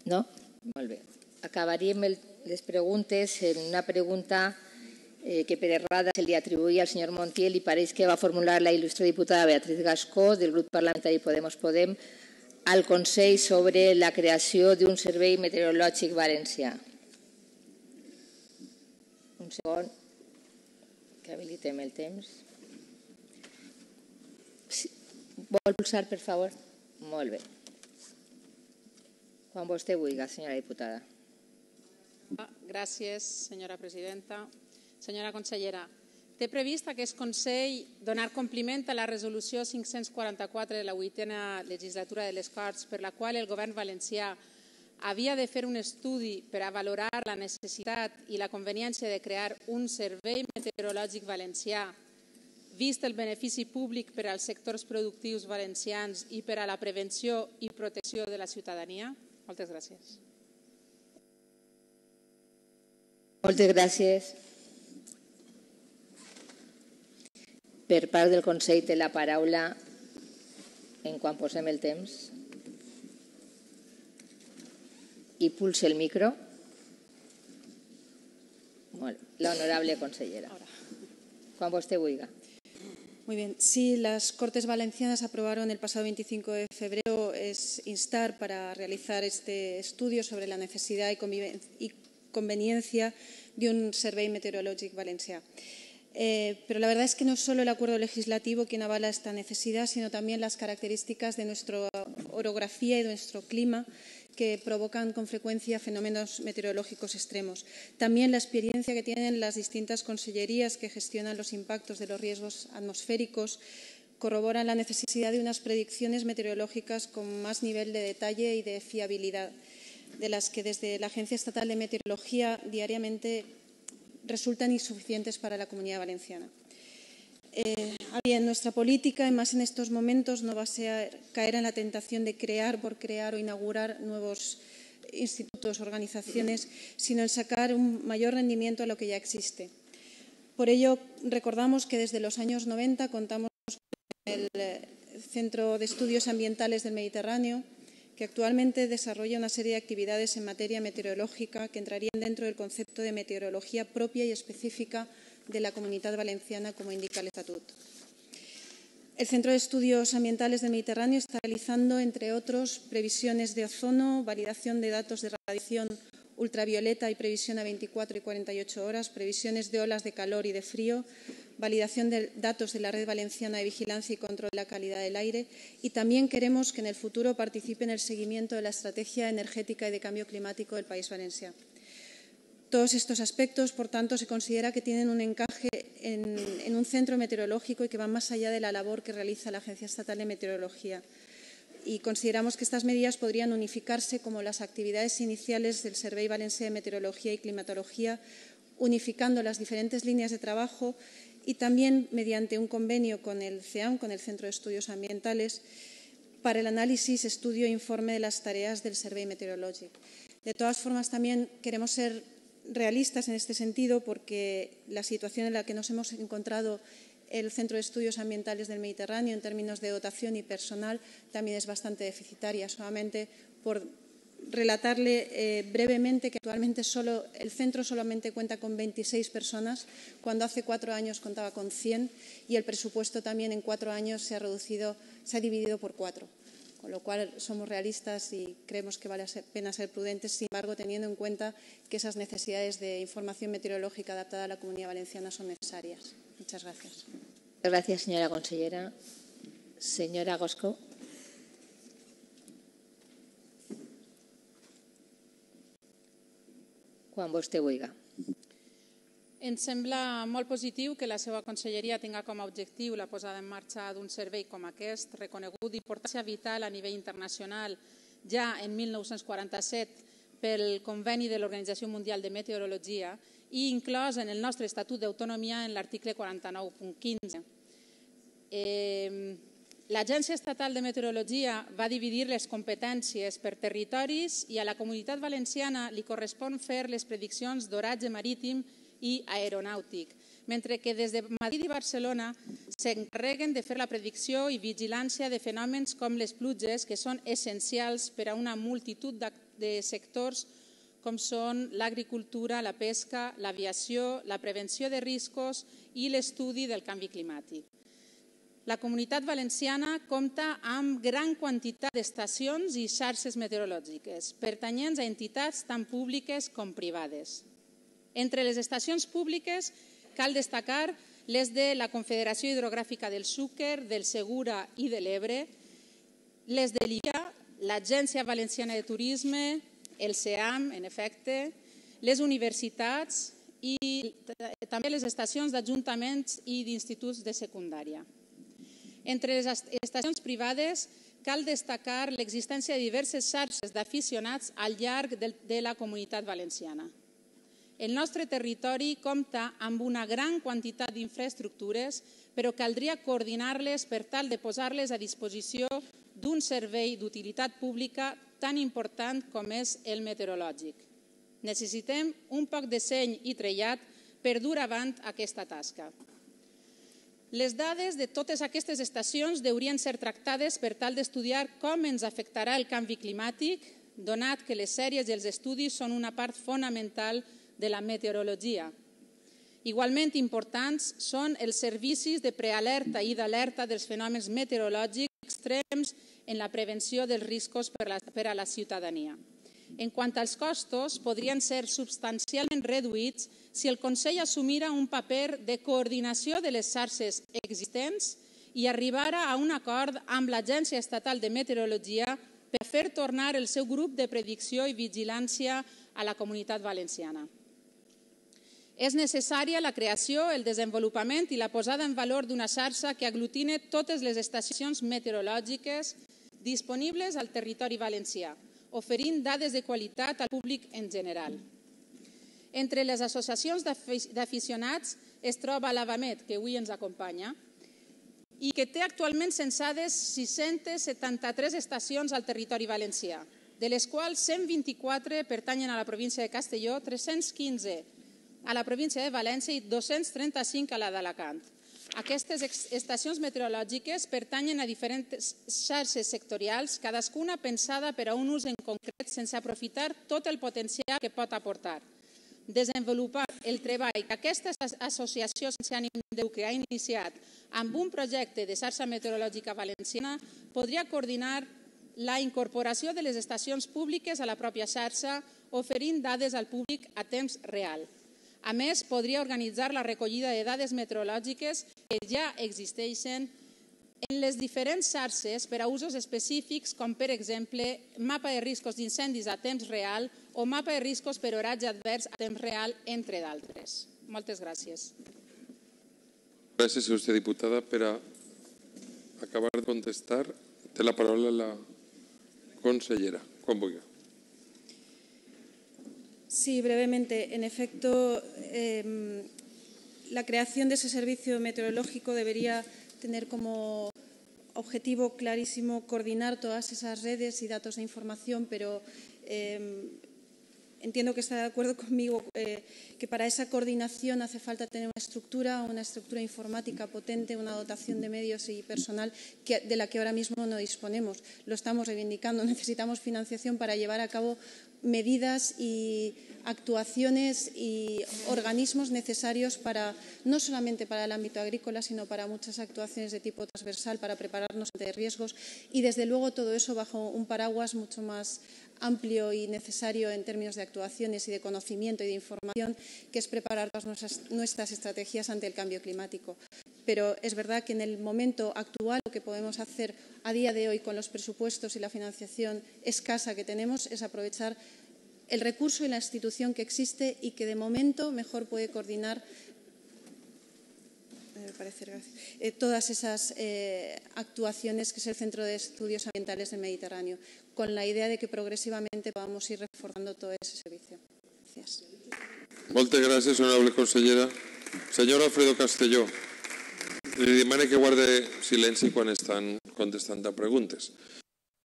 No? Molt bé. Acabaríem les preguntes en una pregunta que per errada se li atribuïa al senyor Montiel i pareix que va formular la il·lustre diputada Beatriz Gascó del grup parlamentari Podemos-Podem al Consell sobre la creació d'un servei meteorològic valencià. Un segon, que habilitem el temps. Vol pulsar, per favor? Molt bé. Quan vostè vulgui, senyora diputada. Gràcies, senyora presidenta. Senyora consellera, té previst aquest Consell donar compliment a la resolució 544 de la 8a legislatura de les Corts per la qual el govern valencià havia de fer un estudi per a valorar la necessitat i la conveniència de crear un servei meteorològic valencià, vist el benefici públic per als sectors productius valencians i per a la prevenció i protecció de la ciutadania? Moltes gràcies. Moltes gràcies. Per part del Consell té la paraula en quan posem el temps. I pulse el micro. La honorable consellera. Cuando usted oiga. Muy bien. Sí, las Cortes Valencianas aprobaron el pasado 25 de febrero es instar para realizar este estudio sobre la necesidad y conveniencia de un Servei Meteorològic valencià. Pero la verdad es que no es solo el acuerdo legislativo quien avala esta necesidad, sino también las características de nuestra orografía y de nuestro clima que provocan con frecuencia fenómenos meteorológicos extremos. También la experiencia que tienen las distintas consellerías que gestionan los impactos de los riesgos atmosféricos corroboran la necesidad de unas predicciones meteorológicas con más nivel de detalle y de fiabilidad, de las que desde la Agencia Estatal de Meteorología diariamente resultan insuficientes para la Comunidad Valenciana. Bien, nuestra política, y más en estos momentos, no va a ser caer en la tentación de crear por crear o inaugurar nuevos institutos, organizaciones, sino en sacar un mayor rendimiento a lo que ya existe. Por ello, recordamos que desde los años 90 contamos con el Centro de Estudios Ambientales del Mediterráneo, que actualmente desarrolla una serie de actividades en materia meteorológica que entrarían dentro del concepto de meteorología propia y específica de la Comunitat Valenciana, como indica el Estatut. El Centro de Estudios Ambientales del Mediterráneo está realizando, entre otros, previsiones de ozono, validación de datos de radiación ultravioleta y previsión a 24 y 48 horas, previsiones de olas de calor y de frío, validación de datos de la Red Valenciana de Vigilancia y Control de la Calidad del Aire, y también queremos que en el futuro participe en el seguimiento de la estrategia energética y de cambio climático del País Valencià. Todos estos aspectos, por tanto, se considera que tienen un encaje en un centro meteorológico y que van más allá de la labor que realiza la Agencia Estatal de Meteorología. Y consideramos que estas medidas podrían unificarse como las actividades iniciales del Servei Valencià de Meteorología y Climatología, unificando las diferentes líneas de trabajo y también mediante un convenio con el CEAM, con el Centro de Estudios Ambientales, para el análisis, estudio e informe de las tareas del Servei Meteorològic. De todas formas, también queremos ser realistas en este sentido porque la situación en la que nos hemos encontrado el Centro de Estudios Ambientales del Mediterráneo en términos de dotación y personal también es bastante deficitaria. Solamente por relatarle brevemente que actualmente el centro solamente cuenta con 26 personas, cuando hace 4 años contaba con 100 y el presupuesto también en 4 años se ha dividido por 4. Con lo cual somos realistas y creemos que vale la pena ser prudentes, sin embargo, teniendo en cuenta que esas necesidades de información meteorológica adaptada a la Comunidad Valenciana son necesarias. Muchas gracias. Gracias, señora consellera. Señora Gascó. Quan vostè vulgui. Ens sembla molt positiu que la seva conselleria tinga com a objectiu la posada en marxa d'un servei com aquest, reconegut d'importància vital a nivell internacional ja en 1947 pel Conveni de l'Organització Mundial de Meteorologia i inclòs en el nostre Estatut d'Autonomia en l'article 49.15. L'Agència Estatal de Meteorologia va dividir les competències per territoris i a la Comunitat Valenciana li correspon fer les prediccions d'oratge marítim i aeronàutic. mentre que des de Madrid i Barcelona s'encarreguen de fer la predicció i vigilància de fenòmens com les pluges, que són essencials per a una multitud de sectors com són l'agricultura, la pesca, l'aviació, la prevenció de riscos i l'estudi del canvi climàtic. La Comunitat Valenciana compta amb gran quantitat d'estacions i xarxes meteorològiques, pertanyents a entitats tant públiques com privades. Entre les estacions públiques cal destacar les de la Confederació Hidrogràfica del Xúquer, del Segura i de l'Ebre, les de l'IA, l'Agència Valenciana de Turisme, el SEAM, en efecte, les universitats i també les estacions d'ajuntaments i d'instituts de secundària. Entre les estacions privades cal destacar l'existència de diverses xarxes d'aficionats al llarg de la Comunitat Valenciana. El nostre territori compta amb una gran quantitat d'infraestructures, però caldria coordinar-les per tal de posar-les a disposició d'un servei d'utilitat pública tan important com és el meteorològic. Necessitem un poc de seny i trellat per dur avant aquesta tasca. Les dades de totes aquestes estacions haurien ser tractades per tal d'estudiar com ens afectarà el canvi climàtic, donat que les sèries i els estudis són una part fonamental de la meteorologia. Igualment importants són els servicis de prealerta i d'alerta dels fenòmens meteorològics extrems en la prevenció dels riscos per a la ciutadania. En quant als costos, podrien ser substancialment reduïts si el Consell assumira un paper de coordinació de les xarxes existents i arribara a un acord amb l'Agència Estatal de Meteorologia per fer tornar el seu grup de predicció i vigilància a la Comunitat Valenciana. És necessària la creació, el desenvolupament i la posada en valor d'una xarxa que aglutine totes les estacions meteorològiques disponibles al territori valencià, oferint dades de qualitat al públic en general. Entre les associacions d'aficionats es troba l'Avamet, que avui ens acompanya, i que té actualment censades 673 estacions al territori valencià, de les quals 124 pertanyen a la província de Castelló, 315 a la província de València i 235 a la d'Alacant. Aquestes estacions meteorològiques pertanyen a diferents xarxes sectorials, cadascuna pensada per a un ús en concret sense aprofitar tot el potencial que pot aportar. Desenvolupar el treball que aquesta associació sense ànim de lucre ha iniciat amb un projecte de xarxa meteorològica valenciana podria coordinar la incorporació de les estacions públiques a la pròpia xarxa, oferint dades al públic a temps real. A més, podria organitzar la recollida de dades meteorològiques que ja existeixen en les diferents xarxes per a usos específics, com per exemple mapa de riscos d'incendis a temps real o mapa de riscos per oratge advers a temps real, entre d'altres. Moltes gràcies. Gràcies, il·lustre diputada. Per a acabar de contestar, té la paraula la consellera, quan vulgui. Sí, brevemente. En efecto, la creación de ese servicio meteorológico debería tener como objetivo clarísimo coordinar todas esas redes y datos de información, pero entiendo que está de acuerdo conmigo que para esa coordinación hace falta tener una estructura informática potente, una dotación de medios y personal de la que ahora mismo no disponemos. Lo estamos reivindicando. Necesitamos financiación para llevar a cabo medidas y actuaciones y organismos necesarios no solamente para el ámbito agrícola, sino para muchas actuaciones de tipo transversal, para prepararnos ante riesgos y, desde luego, todo eso bajo un paraguas mucho más amplio y necesario en términos de actuaciones y de conocimiento y de información, que es preparar nuestras estrategias ante el cambio climático. Pero es verdad que en el momento actual lo que podemos hacer a día de hoy con los presupuestos y la financiación escasa que tenemos es aprovechar el recurso y la institución que existe y que de momento mejor puede coordinar todas esas actuaciones, que es el Centro de Estudios Ambientales del Mediterráneo, con la idea de que progresivamente podamos ir reforzando todo ese servicio. Gracias. Moltes gràcies, honorable consellera. Senyor Alfredo Castelló, li demano que guarde silenci quan estan contestant a preguntes.